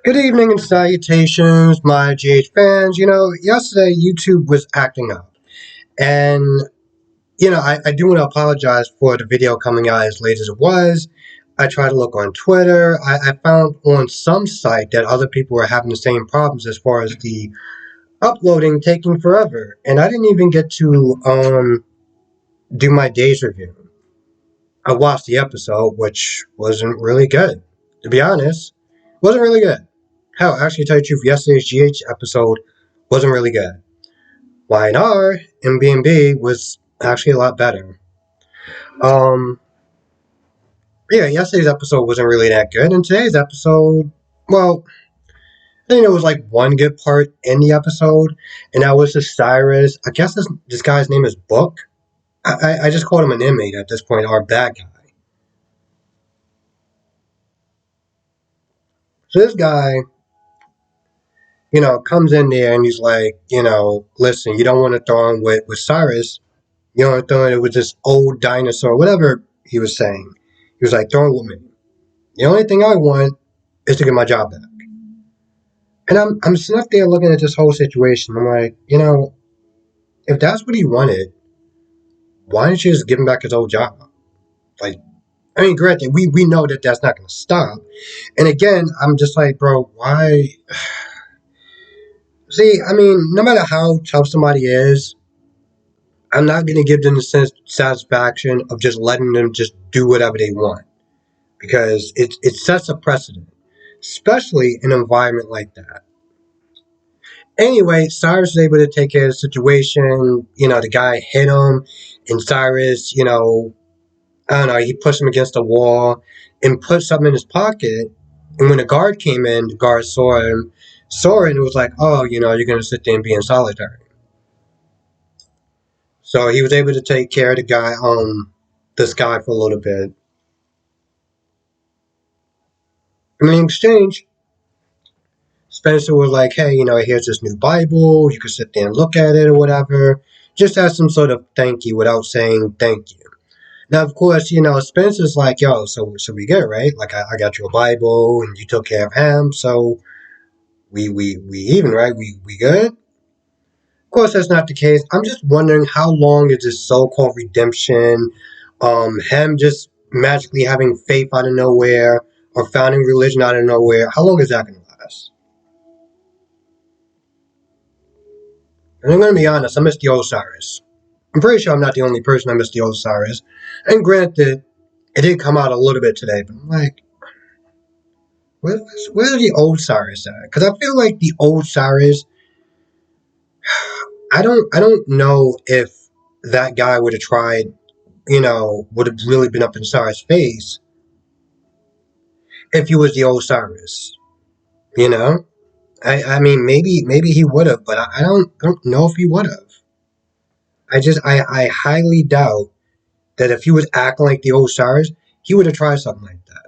Good evening and salutations, my GH fans. Yesterday YouTube was acting up. And, I do want to apologize for the video coming out as late as it was. I tried to look on Twitter. I found on some site that other people were having the same problems as far as the uploading taking forever. And I didn't even get to do my day's review. I watched the episode, which wasn't really good. To be honest, wasn't really good. Hell, actually, to tell you the truth, yesterday's GH episode wasn't really good. YNR and B&B was actually a lot better. Yeah, yesterday's episode wasn't really that good, and today's episode, well, I think there was like one good part in the episode, and that was the Cyrus. I guess this guy's name is Book. I just called him an inmate at this point, or bad guy. So this guy, comes in there and he's like, listen, you don't want to throw him with Cyrus. You know, throw it with this old dinosaur, whatever he was saying. He was like, throw it with me. The only thing I want is to get my job back. And I'm sitting up there looking at this whole situation. I'm like, if that's what he wanted, why didn't you just give him back his old job? Like, I mean, granted, we know that that's not going to stop. And again, I'm just like, bro, why? See, I mean, no matter how tough somebody is, I'm not going to give them the satisfaction of just letting them just do whatever they want. Because it sets a precedent, especially in an environment like that. Anyway, Cyrus was able to take care of the situation. The guy hit him, and Cyrus, I don't know, he pushed him against the wall and put something in his pocket. And when the guard came in, the guard saw it, and it was like, oh, you're going to sit there and be in solitary. So he was able to take care of this guy for a little bit. And in exchange, Spencer was like, hey, here's this new Bible. You can sit there and look at it or whatever. Just as some sort of thank you without saying thank you. Now, of course, Spencer's like, yo, so we good, right? Like, I got you a Bible and you took care of him. So we even, right? We good? Of course, that's not the case. I'm just wondering how long is this so-called redemption, him just magically having faith out of nowhere or founding religion out of nowhere. How long is that going to last? And I'm going to be honest, I miss the old Cyrus. I'm pretty sure I'm not the only person I miss the old Cyrus. And granted, it did come out a little bit today, but I'm like, where's the old Cyrus at? Because I feel like the old Cyrus, I don't know if that guy would have tried, would have really been up in Cyrus' face if he was the old Cyrus. I mean, maybe he would have, but I don't know if he would have. I highly doubt that if he was acting like the old Cyrus, he would have tried something like that.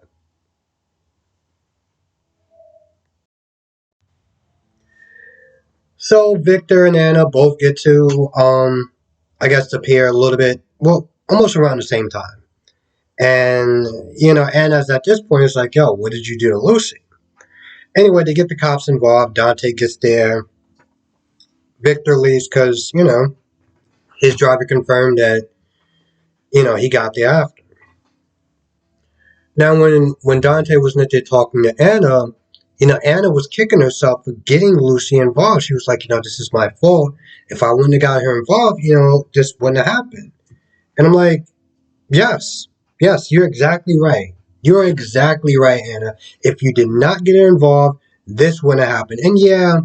So Victor and Anna both get to, I guess, appear a little bit, well, almost around the same time. And, Anna's at this point is like, yo, what did you do to Lucy? Anyway, they get the cops involved. Dante gets there. Victor leaves because, his driver confirmed that, he got there after. Now, when Dante was not there talking to Anna, Anna was kicking herself for getting Lucy involved. She was like, this is my fault. If I wouldn't have got her involved, this wouldn't have happened. And I'm like, yes, you're exactly right. You're exactly right, Anna. If you did not get her involved, this wouldn't have happened. And yeah,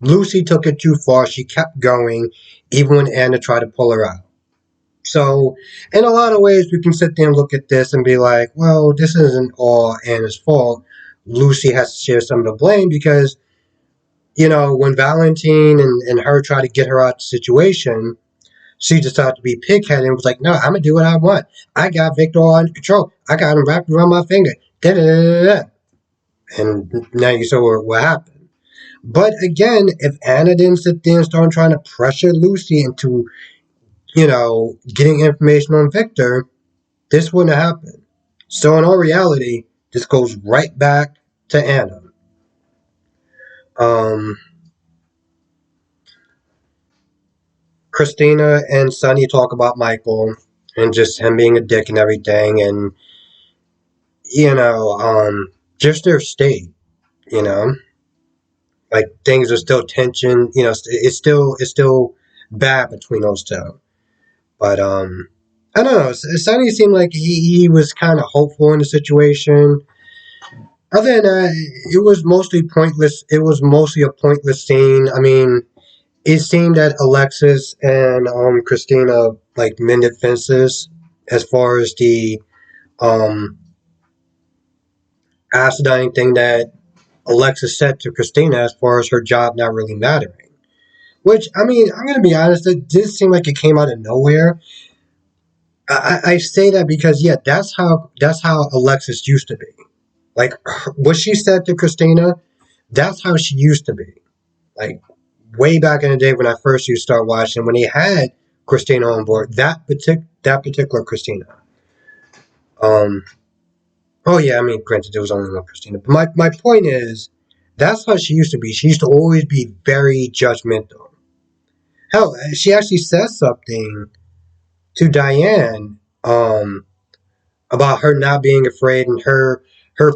Lucy took it too far. She kept going, even when Anna tried to pull her out. So, in a lot of ways, we can sit there and look at this and be like, well, this isn't all Anna's fault. Lucy has to share some of the blame because, when Valentine and her tried to get her out of the situation, she decided to be pigheaded and was like, no, I'm going to do what I want. I got Victor under control. I got him wrapped around my finger. Da-da-da-da-da. And now you saw what happened. But again, if Anna didn't sit there and start trying to pressure Lucy into, getting information on Victor, this wouldn't have happened. So in all reality, this goes right back to Anna. Um, Christina and Sonny talk about Michael and just him being a dick and everything, and you know, just their state. You know, like things are still tension. You know, it's still bad between those two. But I don't know. Sonny seemed like he was kind of hopeful in the situation. Other than that, it was mostly pointless. It was mostly a pointless scene. I mean, it seemed that Alexis and Christina like mended fences as far as the um acidine thing that Alexis said to Christina as far as her job not really mattering. Which I mean, I'm gonna be honest, it did seem like it came out of nowhere. I say that because yeah, that's how Alexis used to be. Like what she said to Christina, that's how she used to be. Like way back in the day when I first used to start watching, when he had Christina on board, that particular Christina. Um, oh yeah, I mean, granted, there was only one Christina, but my point is, that's how she used to be. She used to always be very judgmental. Hell, she actually says something to Diane about her not being afraid and her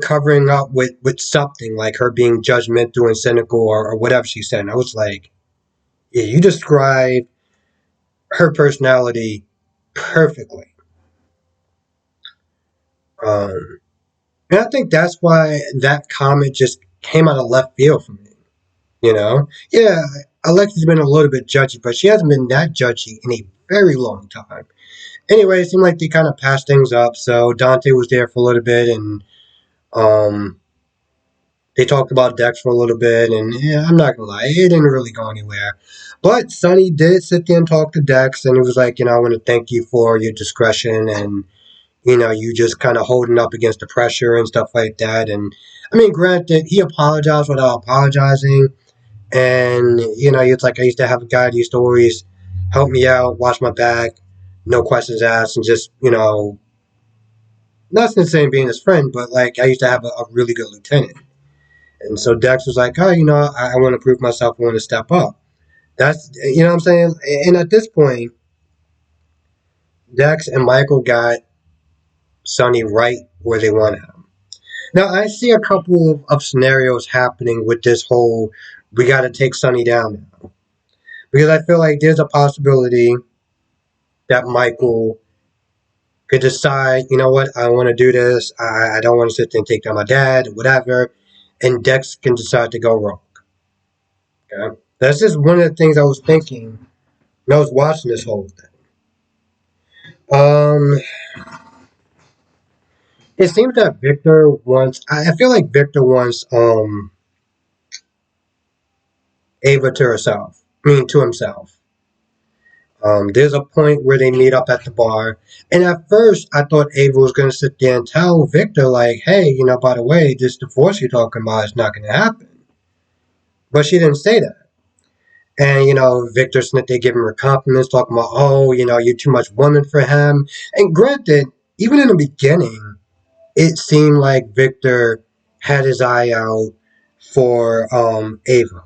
covering up with something like her being judgmental and cynical or whatever she said. And I was like, yeah, you describe her personality perfectly. Um, and I think that's why that comment just came out of left field for me. You know, yeah, Alexia's been a little bit judgy, but she hasn't been that judgy in a very long time. Anyway, it seemed like they kind of passed things up. So Dante was there for a little bit, and um, they talked about Dex for a little bit. And yeah, I'm not gonna lie, it didn't really go anywhere. But Sonny did sit there and talk to Dex, and he was like, I want to thank you for your discretion and you just kind of holding up against the pressure and stuff like that. And I mean, granted, he apologized without apologizing. And, it's like I used to have a guy that used to always help me out, watch my back, no questions asked, and just, not saying being his friend, but like I used to have a really good lieutenant. And so Dex was like, oh, I want to prove myself, I want to step up. That's, what I'm saying? And at this point, Dex and Michael got Sonny right where they wanted him. Now, I see a couple of scenarios happening with this whole we got to take Sonny down now. Because I feel like there's a possibility that Michael could decide, you know what, I want to do this. I don't want to sit there and take down my dad, whatever. And Dex can decide to go wrong. Okay? That's just one of the things I was thinking when I was watching this whole thing. Um, it seems that Victor wants, I feel like Victor wants Ava to herself. I mean, to himself. There's a point where they meet up at the bar, and at first I thought Ava was going to sit there and tell Victor, like, hey, by the way, this divorce you're talking about is not going to happen. But she didn't say that. And, Victor sitting there giving her compliments, talking about, oh, you're too much woman for him. And granted, even in the beginning, it seemed like Victor had his eye out for Ava.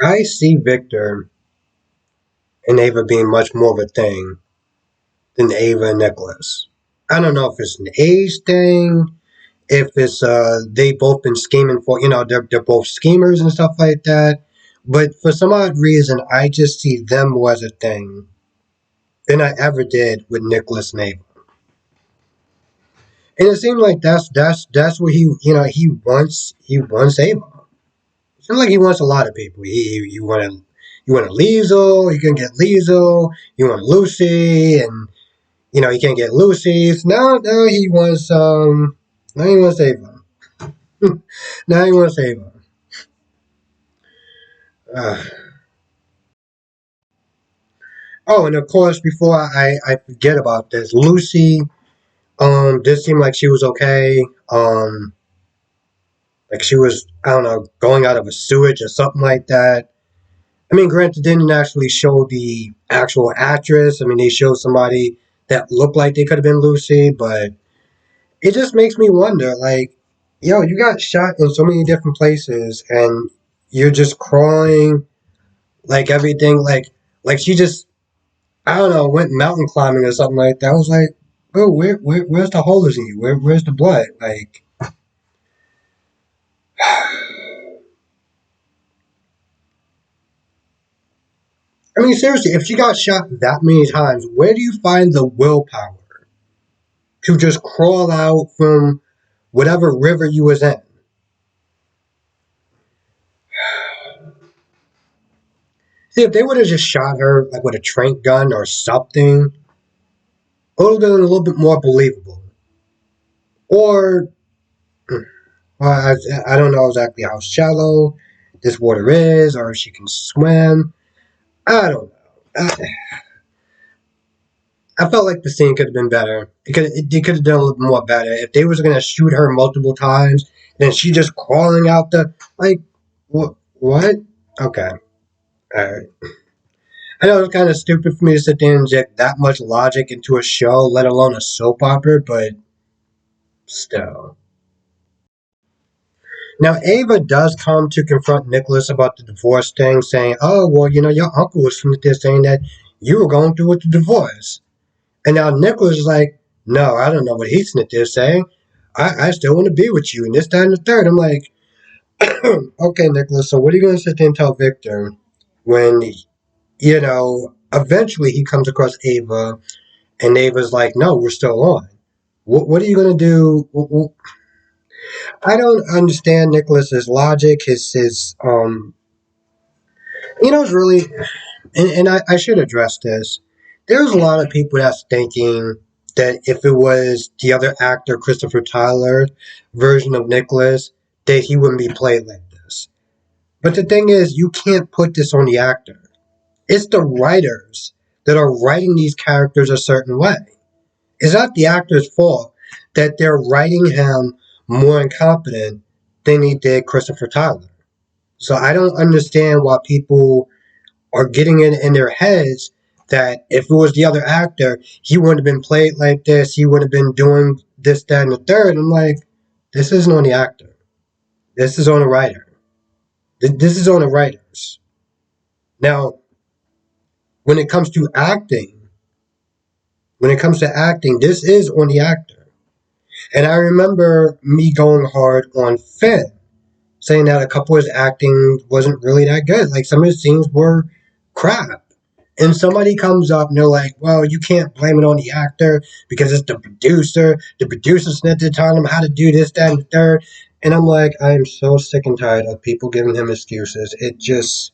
I see Victor and Ava being much more of a thing than Ava and Nicholas. I don't know if it's an age thing, if it's they both been scheming for they're both schemers and stuff like that. But for some odd reason, I just see them more as a thing than I ever did with Nicholas and Ava. And it seems like that's what he wants Ava. It seems like he wants a lot of people. He you want a Liesel, you can get Liesel. You want Lucy, and he can't get Lucy's. No, he wants now he wants Ava. Now he wants Ava. Uh, oh, and of course, before I forget about this, Lucy did seem like she was okay. Like she was, I don't know, going out of a sewage or something like that. I mean, granted, they didn't actually show the actual actress. I mean, they showed somebody that looked like they could have been Lucy, but it just makes me wonder, like, yo, you got shot in so many different places, and you're just crawling, like everything, like she just, I don't know, went mountain climbing or something like that. I was like, bro, where's the holes in you? Where's the blood? Like, I mean, seriously, if she got shot that many times, where do you find the willpower to just crawl out from whatever river you was in? See, if they would have just shot her like with a trank gun or something, it would have been a little bit more believable. Or, well, I don't know exactly how shallow this water is, or if she can swim. I don't know. I felt like the scene could have been better. They could have done a little more better. If they was gonna shoot her multiple times, then she just crawling out the like, what? Okay, all right. I know it's kind of stupid for me to sit there and inject that much logic into a show, let alone a soap opera, but still. Now, Ava does come to confront Nicholas about the divorce thing, saying, "Oh, well, your uncle was from there saying that you were going through with the divorce." And now Nicholas is like, "No, I don't know what he's sitting there saying. I still want to be with you, and this, that, and the third." I'm like, okay, Nicholas, so what are you going to sit there and tell Victor when, eventually he comes across Ava, and Ava's like, "No, we're still on." What are you going to do? I don't understand Nicholas's logic, it's really, and I should address this. There's a lot of people that's thinking that if it was the other actor, Christopher Tyler, version of Nicholas, that he wouldn't be played like this. But the thing is, you can't put this on the actor. It's the writers that are writing these characters a certain way. It's not the actor's fault that they're writing him more incompetent than he did Christopher Tyler. So I don't understand why people are getting it in their heads that if it was the other actor, he wouldn't have been played like this. He would have been doing this, that, and the third. I'm like, this isn't on the actor. This is on the writer. This is on the writers. Now, when it comes to acting, this is on the actor. And I remember me going hard on Finn, saying that a couple of his acting wasn't really that good. Like some of his scenes were crap. And somebody comes up and they're like, well, you can't blame it on the actor because it's the producer. The producer's not telling him how to do this, that, and the third. And I'm like, I am so sick and tired of people giving him excuses. It just,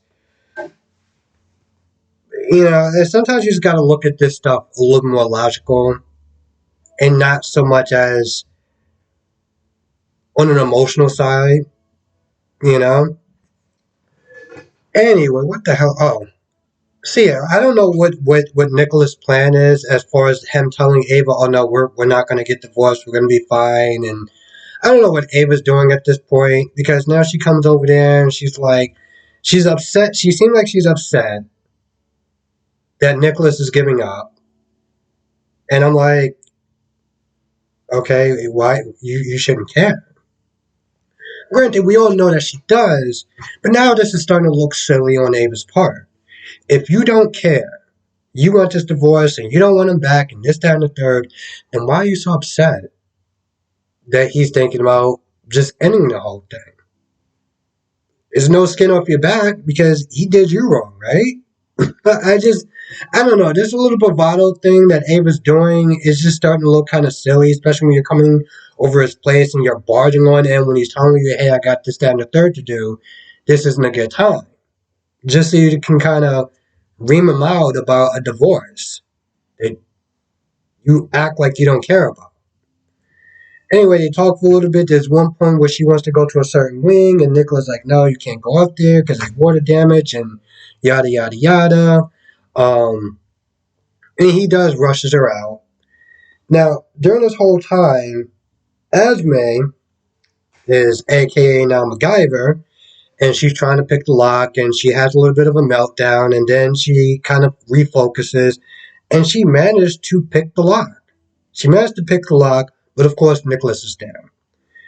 sometimes you just got to look at this stuff a little more logical and not so much as on an emotional side, you know? Anyway, what the hell? Oh, see, I don't know what Nicholas' plan is as far as him telling Ava, "Oh no, we're not going to get divorced. We're going to be fine." And I don't know what Ava's doing at this point because now she comes over there and she's like, she's upset. She seems like she's upset that Nicholas is giving up, and I'm like, okay, why you shouldn't care. Granted, we all know that she does, but now this is starting to look silly on Ava's part. If you don't care, you want this divorce and you don't want him back and this, that, and the third, then why are you so upset that he's thinking about just ending the whole thing? There's no skin off your back because he did you wrong, right? But I don't know. This little bravado thing that Ava's doing is just starting to look kind of silly, especially when you're coming over his place and you're barging on him when he's telling you, hey, I got this, that, and the third to do. This isn't a good time. Just so you can kind of ream him out about a divorce that you act like you don't care about. Anyway, they talk for a little bit. There's one point where she wants to go to a certain wing, and Nicola's like, no, you can't go up there because there's water damage and yada, yada, yada. Um, and he does rushes her out. Now, during this whole time, Esme is aka now MacGyver, and she's trying to pick the lock, and she has a little bit of a meltdown, and then she kind of refocuses, and she managed to pick the lock. She managed to pick the lock, But of course, Nicholas is there.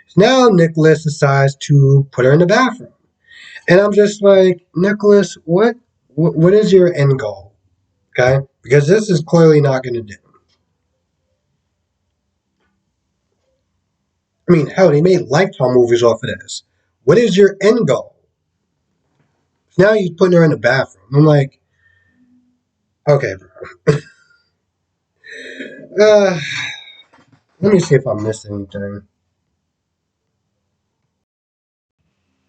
So now Nicholas decides to put her in the bathroom. And I'm just like, Nicholas, what is your end goal? Okay? Because this is clearly not going to do. I mean, hell, they made Lifetime movies off of this. What is your end goal? Now you're putting her in the bathroom. I'm like, okay, bro. Uh, let me see if I missed anything.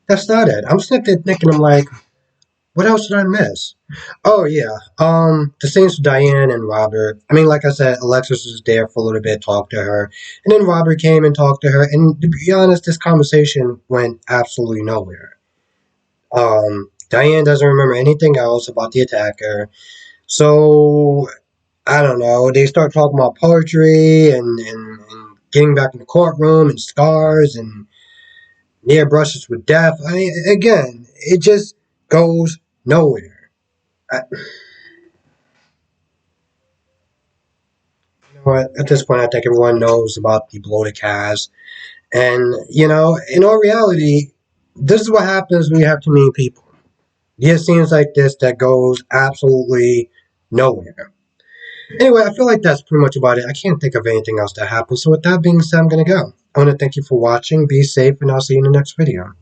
That's not it. I'm sitting there thinking, I'm like, what else did I miss? Oh yeah, the scenes with Diane and Robert. I mean, like I said, Alexis was there for a little bit, talked to her, and then Robert came and talked to her. And to be honest, this conversation went absolutely nowhere. Diane doesn't remember anything else about the attacker, so I don't know. They start talking about poetry and getting back in the courtroom and scars and near brushes with death. I mean, again, it just goes nowhere. I, you know what? At this point, I think everyone knows about the bloated calves. And, in all reality, this is what happens when you have too many people. You get scenes like this that goes absolutely nowhere. Anyway, I feel like that's pretty much about it. I can't think of anything else that happened. So with that being said, I'm going to go. I want to thank you for watching. Be safe, and I'll see you in the next video.